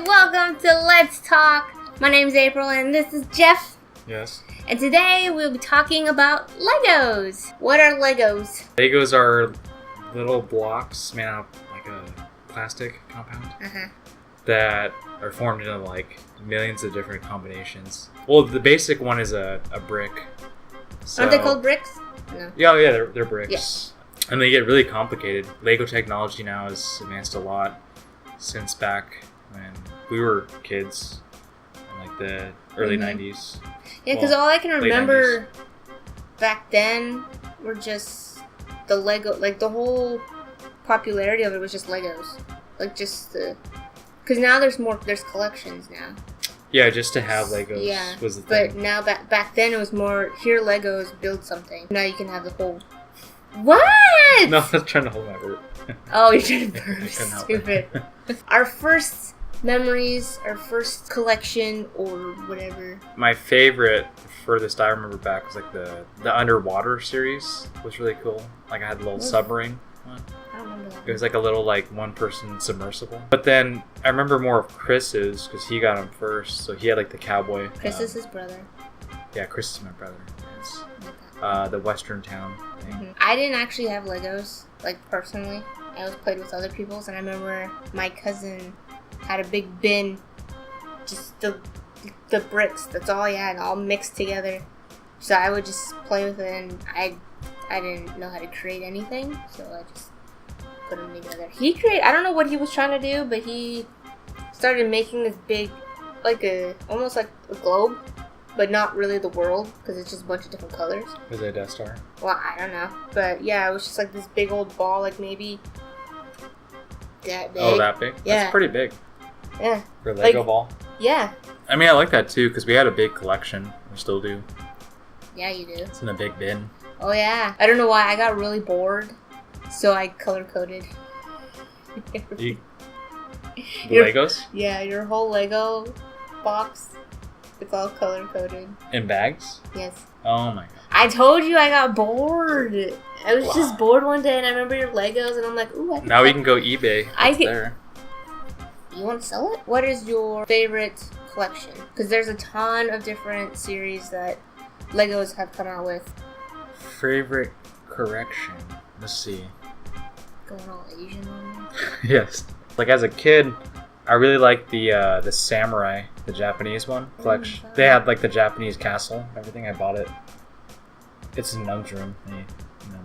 welcome to Let's Talk. My name's April and this is Jeff. Yes. And today we'll be talking about Legos. What are Legos? Legos are little blocks made out of like a plastic compound that are formed into like millions of different combinations. Well, the basic one is a brick. So, Aren't they called bricks? No. Yeah, they're bricks. Yeah. And they get really complicated. Lego technology now has advanced a lot since back when we were kids in like the early 90s. Yeah, because all I can remember back then were just the Lego, like the whole popularity of it was just Legos. Like just the, because now there's collections now. Yeah, just to have Legos was the thing. But now back then it was more, here Legos, build something. Now you can have the whole, what? No, I was trying to hold my burp. Oh, you're trying to burp. Stupid. Our first memories, our first collection, or whatever. My favorite, furthest I remember back, was like the underwater series. Was really cool. Like I had a little submarine one. I don't remember that. It was like a little like one-person submersible. But then I remember more of Chris's because he got him first. So he had like the cowboy. Chris is his brother. Yeah, Chris is my brother. Yes. The Western Town thing. I didn't actually have Legos, like personally. I always played with other people's, and I remember my cousin had a big bin, just the bricks. That's all he had, all mixed together. So I would just play with it, and I didn't know how to create anything, so I just put them together. I don't know what he was trying to do, but he started making this big, almost like a globe, but not really the world, because it's just a bunch of different colors. Was it a Death Star? Well, I don't know. But yeah, it was just like this big old ball, like maybe that big. Oh, that big? Yeah. That's pretty big. Yeah. For a Lego ball? Yeah. I mean, I like that too, because we had a big collection. We still do. Yeah, you do. It's in a big bin. Oh, yeah. I don't know why. I got really bored, so I color-coded. The Legos? Yeah, your whole Lego box, it's all color-coded. In bags? Yes. Oh my god. I told you I got bored. I was just bored one day, and I remember your Legos, and I'm like, ooh, now we can go eBay. There. You want to sell it? What is your favorite collection? Because there's a ton of different series that Legos have come out with. Favorite correction? Let's see. Going all Asian on me? Yes. Like as a kid, I really liked the Samurai, the Japanese one collection. They had like the Japanese castle and everything. I bought it. It's in Nug's room. They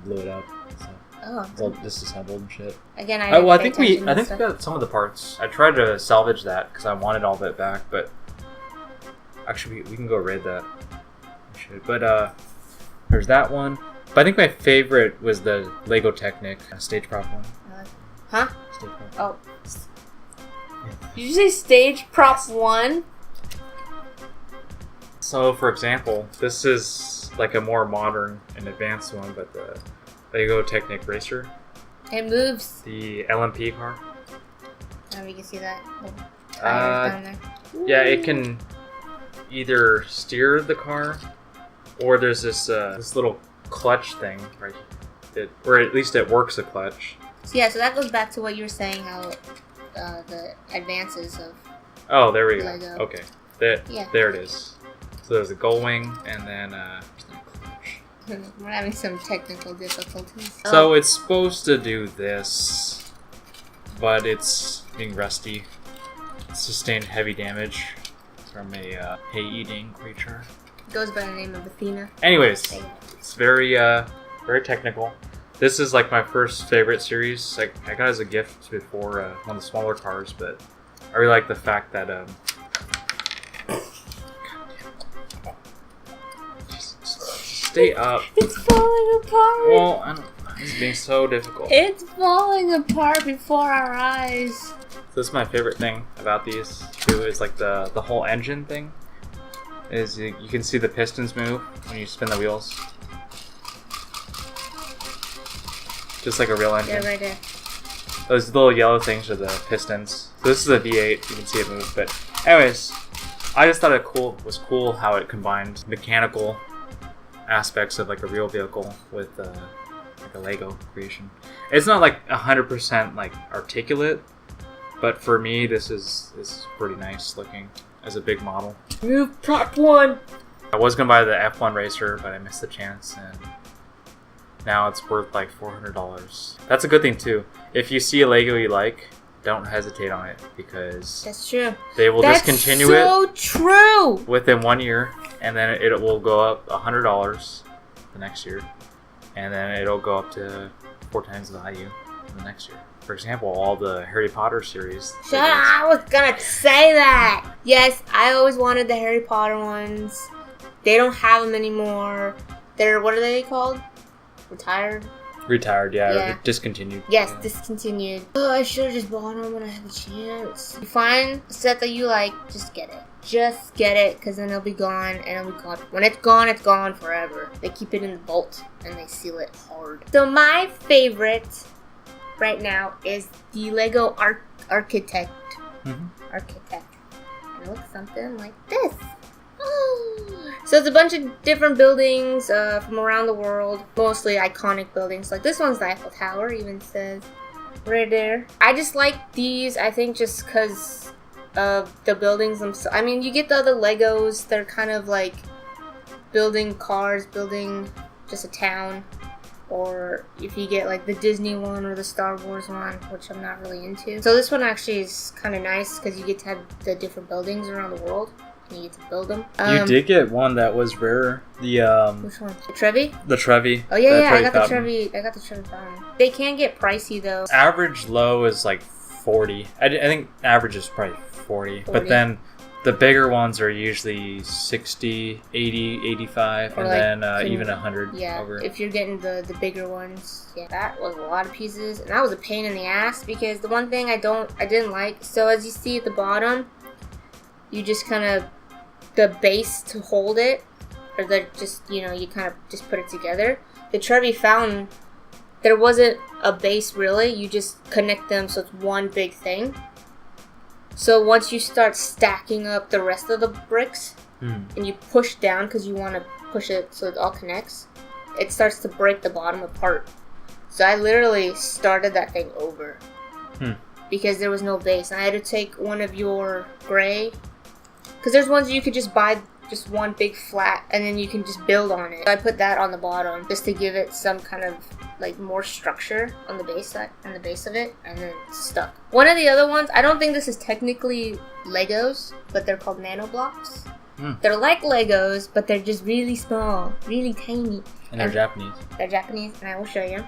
blew it up. So. Oh. It's all disassembled and shit. Again, I think we got some of the parts. I tried to salvage that because I wanted all of it back, but actually we can go raid that. We should. But there's that one. But I think my favorite was the Lego Technic stage prop one. Huh? Stage prop. Oh. Did you say stage prop 1? So, for example, this is like a more modern and advanced one, but the Lego Technic Racer. It moves. The LMP car. Oh, you can see that. Down there. Yeah, it can either steer the car, or there's this little clutch thing, right? Or at least it works a clutch. So yeah, so that goes back to what you were saying, how the advances of there we go. Lego. Okay, there it is. So there's a gull wing, and then clutch. We're having some technical difficulties. So it's supposed to do this, but it's being rusty. It sustained heavy damage from a hay-eating creature. It goes by the name of Athena. Anyways, it's very technical. This is like my first favorite series. I got it as a gift before one of the smaller cars, but I really like the fact that stay up. It's falling apart. Well, I don't know. It's being so difficult. It's falling apart before our eyes. This is my favorite thing about these two is like the whole engine thing. Is you can see the pistons move when you spin the wheels. Just like a real engine. Yeah, right there. Those little yellow things are the pistons. So this is a V8. You can see it move. But anyways, I just thought it was cool how it combined mechanical aspects of like a real vehicle with like a Lego creation. It's not like 100% like articulate, But for me, this is pretty nice looking as a big model. Move Prop 1! I was gonna buy the F1 Racer, but I missed the chance, and now it's worth like $400. That's a good thing too. If you see a Lego you like, don't hesitate on it, because That's true. they will discontinue it so true! within 1 year, and then it will go up $100 the next year, and then it'll go up to 4 times the value the next year. For example, all the Harry Potter series. Shut up! I was gonna say that! Yes, I always wanted the Harry Potter ones. They don't have them anymore. They're, what are they called? Retired? Retired, Yeah. or discontinued. Yes, Yeah. discontinued. Oh, I should have just bought them when I had the chance. You find a set that you like, just get it. Just get it, because then it'll be gone, and it'll be gone. When it's gone forever. They keep it in the vault, and they seal it hard. So my favorite right now is the Lego Architect. Architect. And it looks something like this. So it's a bunch of different buildings from around the world, mostly iconic buildings. Like this one's the Eiffel Tower, even says right there. I just like these, I think, just because of the buildings themselves. I mean, you get the other Legos, they're kind of like building cars, building just a town. Or if you get like the Disney one or the Star Wars one, which I'm not really into. So this one actually is kind of nice because you get to have the different buildings around the world. You get to build them. You did get one that was rare. The Which one? The Trevi? The Trevi. Oh yeah, the I Trevi got the Fountain. Trevi. I got the Trevi Fountain. They can get pricey though. Average low is like 40. I think average is probably 40. 40. But then the bigger ones are usually 60, 80, 85, Or and like then even 100 Yeah, over. if you're getting the bigger ones. Yeah, that was a lot of pieces, and that was a pain in the ass because the one thing I didn't like. So as you see at the bottom, you just kind of the base to hold it, or the just you kind of just put it together. The Trevi Fountain, there wasn't a base really. You just connect them so it's one big thing. So once you start stacking up the rest of the bricks, and you push down because you want to push it so it all connects, it starts to break the bottom apart. So I literally started that thing over because there was no base. And I had to take one of your gray, because there's ones you could just buy just one big flat and then you can just build on it. So I put that on the bottom just to give it some kind of like more structure on the base side, on the base of it, and then it's stuck. One of the other ones, I don't think this is technically Legos, but they're called nano blocks. They're like Legos, but they're just really small, really tiny. And they're Japanese. They're Japanese, and I will show you.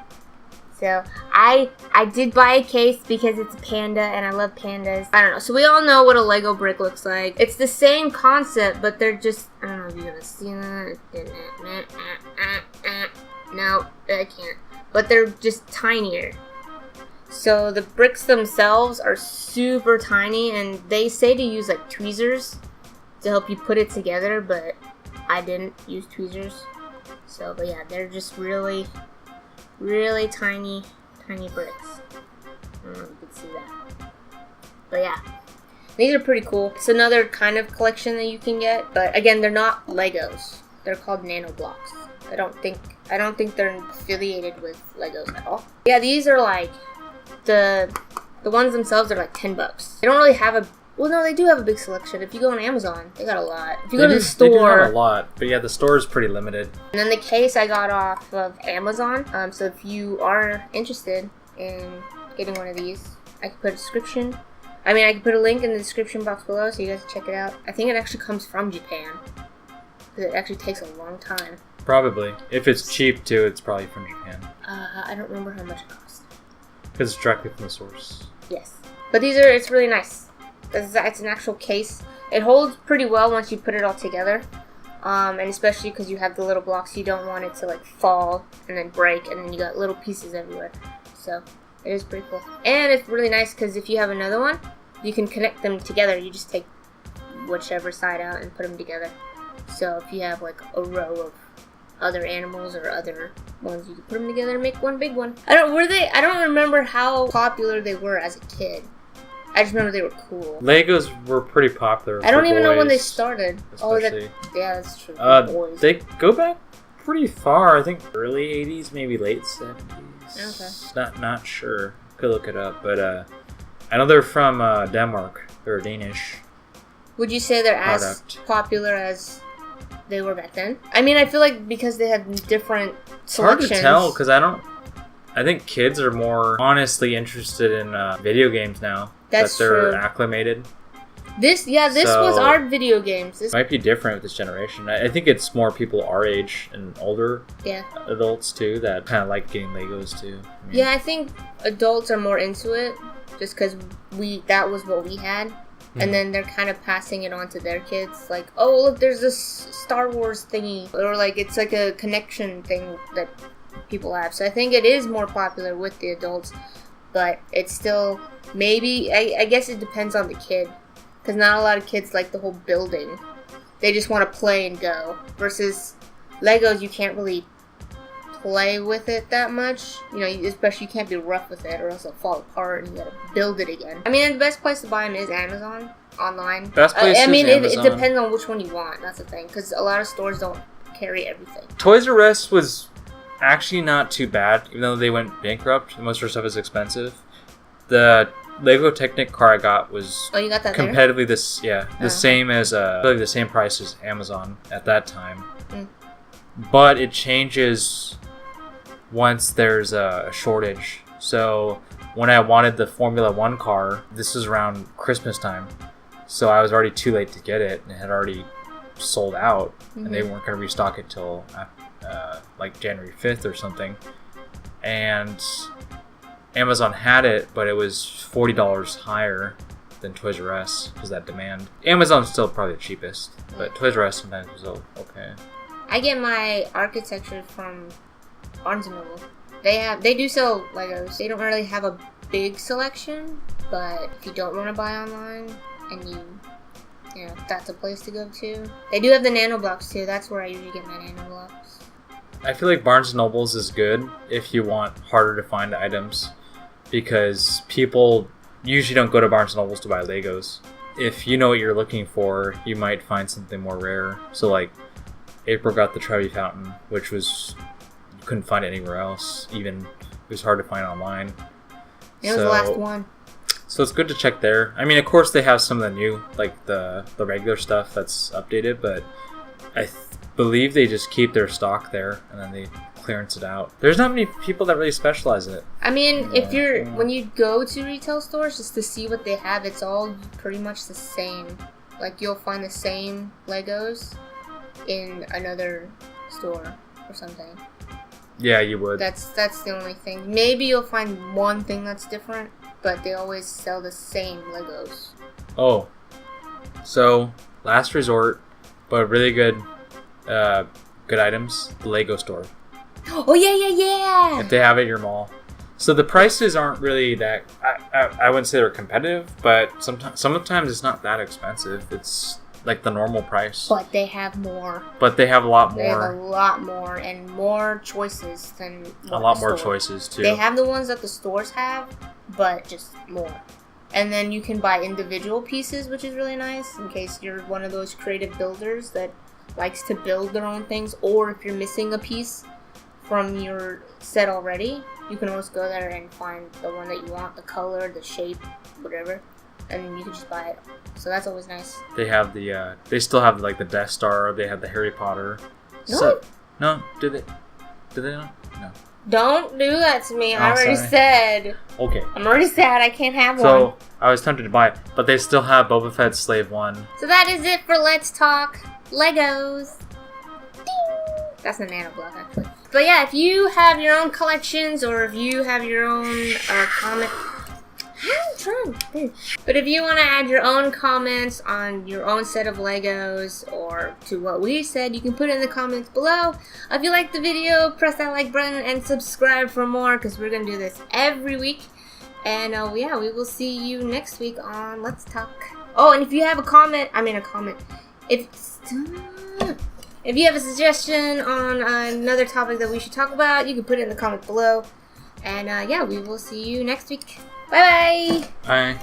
So I did buy a case because it's a panda, and I love pandas. I don't know. So we all know what a Lego brick looks like. It's the same concept, but they're just, I don't know if you're gonna see that. No, I can't. But they're just tinier. So the bricks themselves are super tiny, and they say to use like tweezers to help you put it together, but I didn't use tweezers. So, but yeah, they're just really tiny bricks. I don't know if you can see that. But yeah, these are pretty cool. It's another kind of collection that you can get, but again, they're not Legos. They're called nano blocks. I don't think they're affiliated with Legos at all. Yeah, these are like the ones themselves are like $10. They don't really have a, well, no, they do have a big selection. If you go on Amazon, they got a lot. If you go to the store, they do have a lot, but yeah, the store is pretty limited. And then the case I got off of Amazon. So if you are interested in getting one of these, I can put a description. I mean, I can put a link in the description box below so you guys can check it out. I think it actually comes from Japan, because it actually takes a long time. Probably. If it's cheap too, it's probably from Japan. I don't remember how much it cost. Because it's directly from the source. Yes. But it's really nice. It's an actual case. It holds pretty well once you put it all together. And especially because you have the little blocks, you don't want it to like fall and then break, and then you got little pieces everywhere. So it is pretty cool. And it's really nice because if you have another one, you can connect them together. You just take whichever side out and put them together. So if you have like a row of other animals or other ones, you can put them together and make one big one. I don't remember how popular they were as a kid. I just remember they were cool. Legos were pretty popular. I don't even know when they boys, started. especially. Yeah, that's true. Boys. They go back pretty far. I think early 80s, maybe late 70s. Okay. Not sure. Could look it up, but I know they're from Denmark. They're Danish. Would you say they're Product. as popular as they were back then? I mean, I feel like because they have different It's hard selections. to tell because I think kids are more honestly interested in video games now. That's that they're true. acclimated. This was So- our video games. This, It might be different with this generation. I think it's more people our age and older yeah. adults too that kind of like getting Legos too. I mean, Yeah, I think adults are more into it just because that was what we had. Mhm. And then they're kind of passing it on to their kids. Like, oh, look, there's this Star Wars thingy. Or, like, it's like a connection thing that people have. So I think it is more popular with the adults. But it's still, maybe, I guess it depends on the kid. Because not a lot of kids like the whole building. They just want to play and go. Versus Legos, you can't really play with it that much. You know, especially you can't be rough with it or else it'll fall apart and you gotta build it again. I mean, the best place to buy them is Amazon online. Best place I is mean, it Amazon. depends on which one you want. That's the thing. Because a lot of stores don't carry everything. Toys R Us was actually not too bad, even though they went bankrupt. Most of their stuff is expensive. The Lego Technic car I got was Oh, you got that there? competitively the Oh. same as really the same price as Amazon at that time. Mm. But it changes once there's a shortage. So when I wanted the Formula One car, this was around Christmas time, so I was already too late to get it, and it had already sold out, and they weren't going to restock it till like January 5th or something. And Amazon had it, but it was $40 higher than Toys R Us because that demand. Amazon's still probably the cheapest, but Toys R Us sometimes was okay. I get my architecture from Barnes & Noble. They do sell Legos. They don't really have a big selection, but if you don't want to buy online and you know, that's a place to go to. They do have the nano blocks too. That's where I usually get my nano blocks. I feel like Barnes & Nobles is good if you want harder to find items, because people usually don't go to Barnes & Nobles to buy Legos. If you know what you're looking for, you might find something more rare. So like, April got the Trevi Fountain, which was, you couldn't find it anywhere else. Even, it was hard to find online. It was the last one. So it's good to check there. I mean, of course they have some of the new, like the regular stuff that's updated, but I believe they just keep their stock there and then they clearance it out. There's not many people that really specialize in it. I mean, if when you go to retail stores just to see what they have, it's all pretty much the same. Like, you'll find the same Legos in another store or something. Yeah, you would. That's the only thing. Maybe you'll find one thing that's different, but they always sell the same Legos. Oh, so last resort, but really good items. The Lego store. Oh yeah! If they have it at your mall. So the prices aren't really that. I wouldn't say they're competitive, but sometimes it's not that expensive. It's like the normal price. But they have more. But they have a lot They have a more. lot more and more choices than A lot more choices too. They have the ones that the stores have, but just more. And then you can buy individual pieces, which is really nice in case you're one of those creative builders that likes to build their own things, or if you're missing a piece from your set already, you can always go there and find the one that you want, the color, the shape, whatever, and you can just buy it. So that's always nice. They have the. They still have like the Death Star. They have the Harry Potter. No. No. Do they? Do they not? No. Don't do that to me. I Oh, already sorry. said. Okay. I'm already sad I can't have one. So I was tempted to buy it, but they still have Boba Fett Slave One. So that is it for Let's Talk Legos. Ding! That's a nano block, actually. But yeah, if you have your own collections or if you have your own comment... I'm drunk. But if you want to add your own comments on your own set of Legos or to what we said, you can put it in the comments below. If you liked the video, press that like button and subscribe for more because we're going to do this every week. And yeah, we will see you next week on Let's Talk. Oh, and if you have a comment, if you have a suggestion on another topic that we should talk about, you can put it in the comments below. And yeah, we will see you next week. Bye bye! Bye.